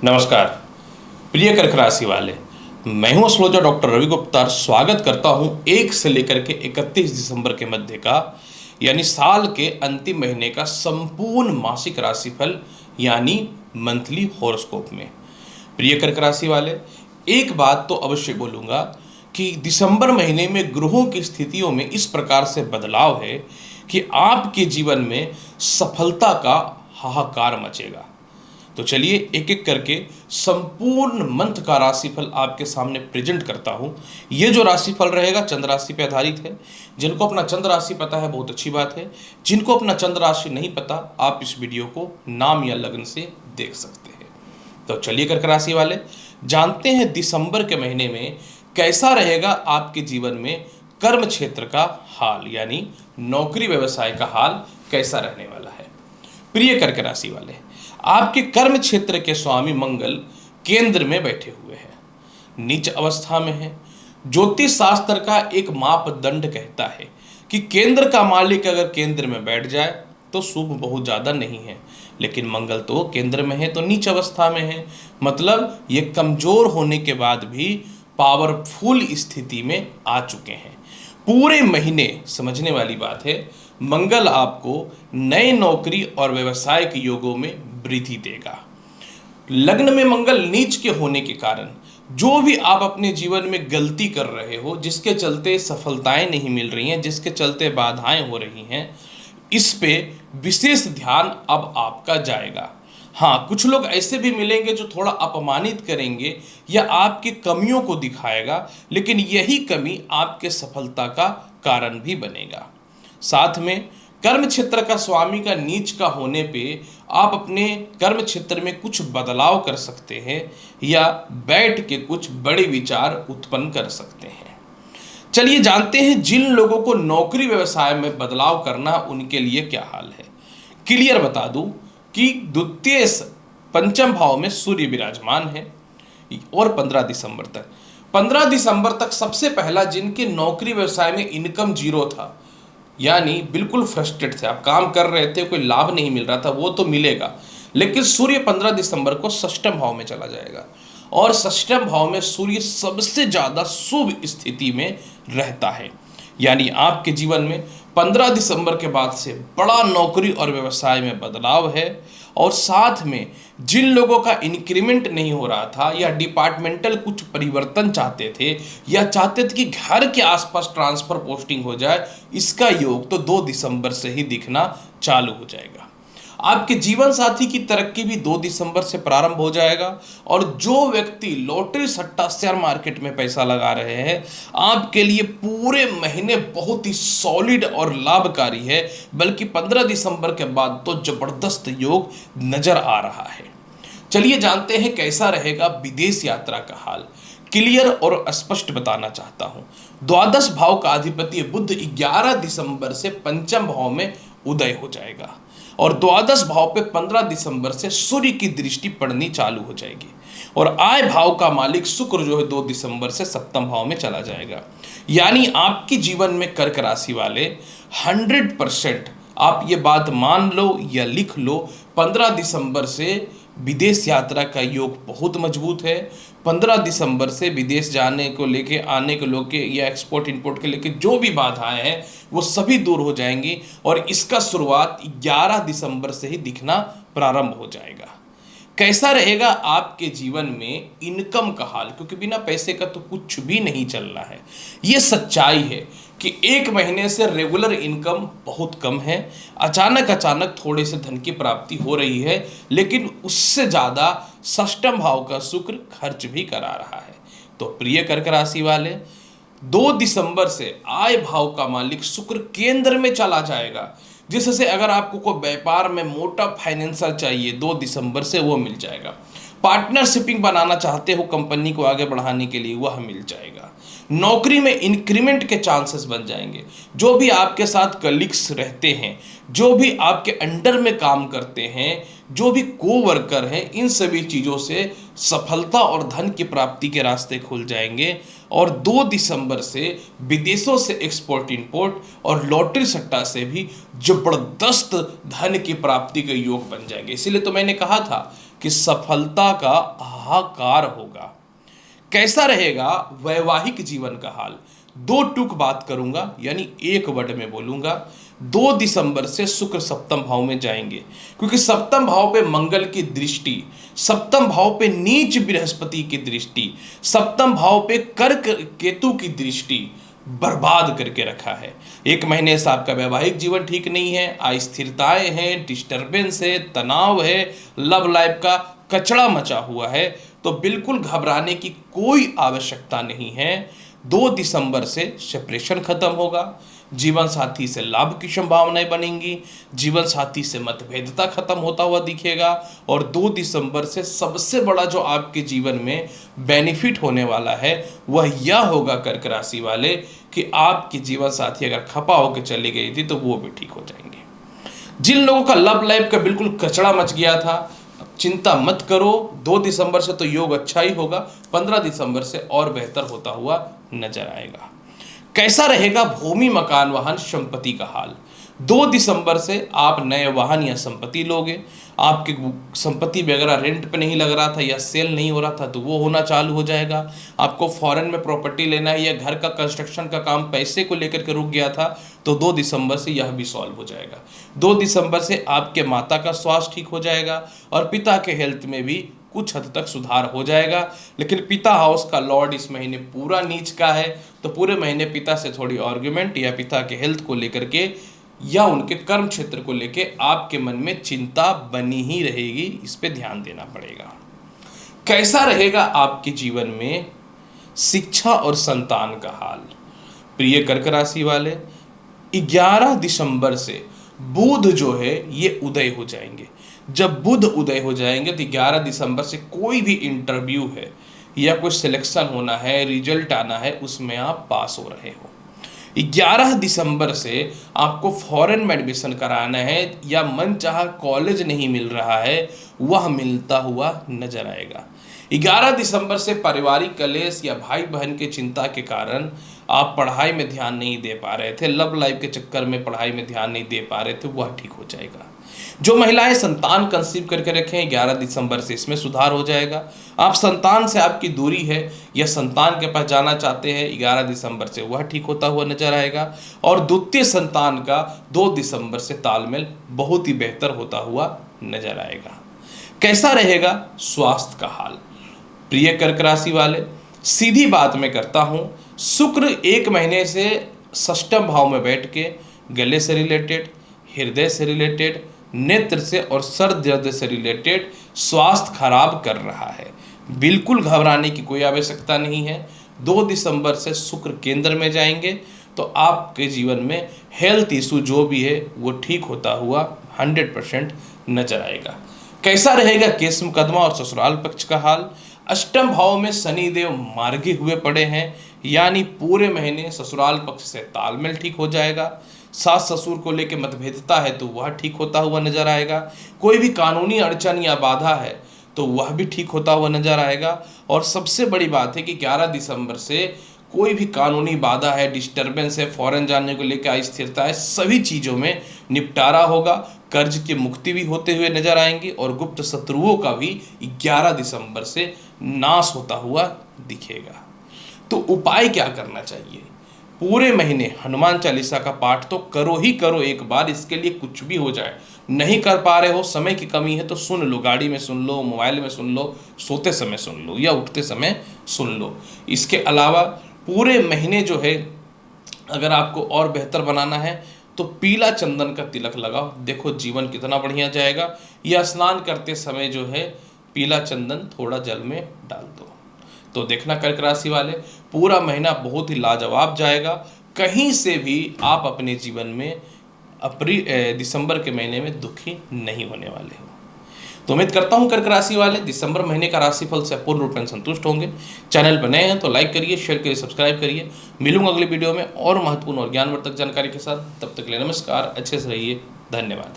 नमस्कार प्रिय कर्क राशि वाले, मैं हूं एस्ट्रोलॉजर डॉक्टर रवि गुप्ता। स्वागत करता हूं 1 से लेकर के 31 दिसंबर के मध्य का यानी साल के अंतिम महीने का संपूर्ण मासिक राशिफल यानी मंथली हॉरोस्कोप में। प्रिय कर्क राशि वाले, एक बात तो अवश्य बोलूँगा कि दिसंबर महीने में ग्रहों की स्थितियों में इस प्रकार से बदलाव है कि आपके जीवन में सफलता का हाहाकार मचेगा। तो चलिए एक एक करके संपूर्ण मंथ का राशिफल आपके सामने प्रेजेंट करता हूं। ये जो राशिफल रहेगा चंद्र राशि पर आधारित है। जिनको अपना चंद्र राशि पता है बहुत अच्छी बात है, जिनको अपना चंद्र राशि नहीं पता आप इस वीडियो को नाम या लग्न से देख सकते हैं। तो चलिए कर्क राशि वाले, जानते हैं दिसंबर के महीने में कैसा रहेगा आपके जीवन में कर्म क्षेत्र का हाल यानी नौकरी व्यवसाय का हाल कैसा रहने वाला है। प्रिय कर्क राशि वाले, आपके कर्म क्षेत्र के स्वामी मंगल केंद्र में बैठे हुए हैं, नीच अवस्था में है। ज्योतिष शास्त्र का एक मापदंड कहता है कि केंद्र का मालिक अगर केंद्र में बैठ जाए तो शुभ बहुत ज़्यादा नहीं है, लेकिन मंगल तो केंद्र में है तो नीच अवस्था में है, मतलब ये कमजोर होने के बाद भी पावरफुल स्थिति में आ चुके हैं। पूरे महीने समझने वाली बात है, मंगल आपको नए नौकरी और व्यवसाय के योगों में वृद्धि देगा। लग्न में मंगल नीच के होने के कारण जो भी आप अपने जीवन में गलती कर रहे हो, जिसके चलते सफलताएं नहीं मिल रही हैं, जिसके चलते बाधाएं हो रही हैं, इस पे विशेष ध्यान अब आपका जाएगा। हाँ, कुछ लोग ऐसे भी मिलेंगे जो थोड़ा अपमानित करेंगे या आपकी कमियों को दिखाएगा, लेकिन यही कमी आपके सफलता का कारण भी बनेगा। साथ में कर्म क्षेत्र का स्वामी का नीच का होने पे आप अपने कर्म क्षेत्र में कुछ बदलाव कर सकते हैं या बैठ के कुछ बड़े विचार उत्पन्न कर सकते हैं। चलिए जानते हैं जिन लोगों को नौकरी व्यवसाय में बदलाव करना उनके लिए क्या हाल है। क्लियर बता दूं कि द्वितीय पंचम भाव में सूर्य विराजमान है और 15 दिसंबर तक सबसे पहला जिनके नौकरी व्यवसाय में इनकम जीरो था यानी बिल्कुल फ्रस्ट्रेट थे, आप काम कर रहे थे कोई लाभ नहीं मिल रहा था, वो तो मिलेगा, लेकिन सूर्य 15 दिसंबर को षष्ठम भाव में चला जाएगा और षष्ठम भाव में सूर्य सबसे ज़्यादा शुभ स्थिति में रहता है। यानी आपके जीवन में 15 दिसंबर के बाद से बड़ा नौकरी और व्यवसाय में बदलाव है। और साथ में जिन लोगों का इंक्रीमेंट नहीं हो रहा था या डिपार्टमेंटल कुछ परिवर्तन चाहते थे या चाहते थे कि घर के आसपास ट्रांसफर पोस्टिंग हो जाए, इसका योग तो 2 दिसंबर से ही दिखना चालू हो जाएगा। आपके जीवन साथी की तरक्की भी 2 दिसंबर से प्रारंभ हो जाएगा और जो व्यक्ति लॉटरी सट्टा शेयर मार्केट में पैसा लगा रहे हैं, आपके लिए पूरे महीने बहुत ही सॉलिड और लाभकारी है, बल्कि 15 दिसंबर के बाद तो जबरदस्त योग नजर आ रहा है। चलिए जानते हैं कैसा रहेगा विदेश यात्रा का हाल। क्लियर और स्पष्ट बताना चाहता हूं। द्वादश भाव का अधिपति बुध 11 दिसंबर से पंचम भाव में उदय हो जाएगा और द्वादश भाव पे 15 दिसंबर से सूर्य की दृष्टि पड़नी चालू हो जाएगी और आय भाव का मालिक शुक्र जो है 2 दिसंबर से सप्तम भाव में चला जाएगा। यानी आपकी जीवन में कर्क राशि वाले 100% आप ये बात मान लो या लिख लो, 15 दिसंबर से विदेश यात्रा का योग बहुत मजबूत है। 15 दिसंबर से विदेश जाने को लेके, आने को लेके या एक्सपोर्ट इंपोर्ट के लेके जो भी बाधाएं हैं वो सभी दूर हो जाएंगी और इसका शुरुआत 11 दिसंबर से ही दिखना प्रारंभ हो जाएगा। कैसा रहेगा आपके जीवन में इनकम का हाल, क्योंकि बिना पैसे का तो कुछ भी नहीं चलना है। ये सच्चाई है कि 1 महीने से रेगुलर इनकम बहुत कम है, अचानक थोड़े से धन की प्राप्ति हो रही है, लेकिन उससे ज़्यादा षष्ठम भाव का शुक्र खर्च भी करा रहा है। तो प्रिय कर्क राशि वाले, 2 दिसंबर से आय भाव का मालिक शुक्र केंद्र में चला जाएगा, जिससे अगर आपको कोई व्यापार में मोटा फाइनेंसर चाहिए 2 दिसंबर से वो मिल जाएगा। पार्टनरशिपिंग बनाना चाहते हो कंपनी को आगे बढ़ाने के लिए, वह मिल जाएगा। नौकरी में इंक्रीमेंट के चांसेस बन जाएंगे। जो भी आपके साथ कलीग्स रहते हैं, जो भी आपके अंडर में काम करते हैं, जो भी कोवर्कर हैं, इन सभी चीज़ों से सफलता और धन की प्राप्ति के रास्ते खुल जाएंगे और 2 दिसंबर से विदेशों से एक्सपोर्ट इंपोर्ट और लॉटरी सट्टा से भी जबरदस्त धन की प्राप्ति के योग बन जाएंगे। इसीलिए तो मैंने कहा था कि सफलता का हाहाकार होगा। कैसा रहेगा वैवाहिक जीवन का हाल, दो टूक बात करूंगा, यानी एक वर्ड में बोलूंगा। 2 दिसंबर से शुक्र सप्तम भाव में जाएंगे, क्योंकि सप्तम भाव पे मंगल की दृष्टि, सप्तम भाव पे नीच बृहस्पति की दृष्टि, सप्तम भाव पे कर्क केतु की दृष्टि बर्बाद करके रखा है। एक महीने से आपका वैवाहिक जीवन ठीक नहीं है, अस्थिरताएं हैं, डिस्टरबेंस है, तनाव है, लव लाइफ का कचड़ा मचा हुआ है। तो बिल्कुल घबराने की कोई आवश्यकता नहीं है। 2 दिसंबर से सेपरेशन खत्म होगा, जीवन साथी से लाभ की संभावनाएं बनेंगी, जीवन साथी से मतभेदता खत्म होता हुआ दिखेगा। और 2 दिसंबर से सबसे बड़ा जो आपके जीवन में बेनिफिट होने वाला है वह यह होगा कर्क राशि वाले, कि आपकी जीवन साथी अगर खपा होकर चली गई थी तो वो भी ठीक हो जाएंगे। जिन लोगों का लव लाइफ का बिल्कुल कचड़ा मच गया था, चिंता मत करो, 2 दिसंबर से तो योग अच्छा ही होगा, 15 दिसंबर से और बेहतर होता हुआ नजर आएगा। कैसा रहेगा भूमि मकान वाहन संपत्ति का हाल? 2 दिसंबर से आप नए वाहन या संपत्ति लोगे। आपकी संपत्ति वगैरह रेंट पे नहीं लग रहा था या सेल नहीं हो रहा था तो वो होना चालू हो जाएगा। आपको फॉरेन में प्रॉपर्टी लेना है या घर का कंस्ट्रक्शन का काम पैसे को लेकर के रुक गया था तो 2 दिसंबर से यह भी सॉल्व हो जाएगा। 2 दिसंबर से आपके माता का स्वास्थ्य ठीक हो जाएगा और पिता के हेल्थ में भी कुछ हद तक सुधार हो जाएगा। लेकिन पिता हाउस का लॉर्ड इस महीने पूरा नीच का है, तो पूरे महीने पिता से थोड़ी आर्ग्यूमेंट या पिता के हेल्थ को लेकर के या उनके कर्म क्षेत्र को लेके आपके मन में चिंता बनी ही रहेगी, इस पे ध्यान देना पड़ेगा। कैसा रहेगा आपके जीवन में शिक्षा और संतान का हाल? प्रिय कर्क राशि वाले, 11 दिसंबर से बुध जो है ये उदय हो जाएंगे। जब बुध उदय हो जाएंगे तो 11 दिसंबर से कोई भी इंटरव्यू है या कोई सिलेक्शन होना है, रिजल्ट आना है, उसमें आप पास हो रहे हो। 11 दिसंबर से आपको फॉरेन में एडमिशन कराना है या मनचाहा कॉलेज नहीं मिल रहा है, वह मिलता हुआ नजर आएगा। 11 दिसंबर से पारिवारिक कलेश या भाई बहन की चिंता के कारण आप पढ़ाई में ध्यान नहीं दे पा रहे थे, लव लाइफ के चक्कर में पढ़ाई में ध्यान नहीं दे पा रहे थे, वह ठीक हो जाएगा। जो महिलाएं संतान कंसीव करके रखें 11 दिसंबर से इसमें सुधार हो जाएगा। आप संतान से आपकी दूरी है या संतान के पास जाना चाहते हैं, 11 दिसंबर से वह ठीक होता हुआ नजर आएगा। और द्वितीय संतान का 2 दिसंबर से तालमेल बहुत ही बेहतर होता हुआ नजर आएगा। कैसा रहेगा स्वास्थ्य का हाल? प्रिय कर्क राशि वाले, सीधी बात मैं करता हूं, शुक्र 1 महीने से षष्ठम भाव में बैठ के गले से रिलेटेड, हृदय से रिलेटेड, नेत्र से और सर दर्द से रिलेटेड स्वास्थ्य खराब कर रहा है। बिल्कुल घबराने की कोई आवश्यकता नहीं है। 2 दिसंबर से शुक्र केंद्र में जाएंगे तो आपके जीवन में हेल्थ इशू जो भी है वो ठीक होता हुआ 100% नजर आएगा। कैसा रहेगा केस मुकदमा और ससुराल पक्ष का हाल? अष्टम भाव में शनिदेव मार्गी हुए पड़े हैं, यानी पूरे महीने ससुराल पक्ष से तालमेल ठीक हो जाएगा। सास ससुर को लेकर मतभेदता है तो वह ठीक होता हुआ नजर आएगा। कोई भी कानूनी अड़चन या बाधा है तो वह भी ठीक होता हुआ नजर आएगा। और सबसे बड़ी बात है कि 11 दिसंबर से कोई भी कानूनी बाधा है, डिस्टरबेंस है, फॉरेन जाने को लेकर अस्थिरता है, सभी चीज़ों में निपटारा होगा। कर्ज की मुक्ति भी होते हुए नजर आएंगी और गुप्त शत्रुओं का भी 11 दिसंबर से नाश होता हुआ दिखेगा। तो उपाय क्या करना चाहिए? पूरे महीने हनुमान चालीसा का पाठ तो करो ही करो एक बार, इसके लिए कुछ भी हो जाए। नहीं कर पा रहे हो, समय की कमी है तो सुन लो, गाड़ी में सुन लो, मोबाइल में सुन लो, सोते समय सुन लो या उठते समय सुन लो। इसके अलावा पूरे महीने जो है अगर आपको और बेहतर बनाना है तो पीला चंदन का तिलक लगाओ, देखो जीवन कितना बढ़िया जाएगा। या स्नान करते समय जो है पीला चंदन थोड़ा जल में डाल दो। तो देखना कर्क राशि वाले, पूरा महीना बहुत ही लाजवाब जाएगा। कहीं से भी आप अपने जीवन में दिसंबर के महीने में दुखी नहीं होने वाले हो। तो उम्मीद करता हूं कर्क राशि वाले दिसंबर महीने का राशिफल से पूर्ण रूप में संतुष्ट होंगे। चैनल पर नए हैं तो लाइक करिए, शेयर करिए, सब्सक्राइब करिए। मिलूंगा अगली वीडियो में और महत्वपूर्ण और ज्ञानवर्धक जानकारी के साथ। तब तक के लिए नमस्कार, अच्छे से रहिए, धन्यवाद।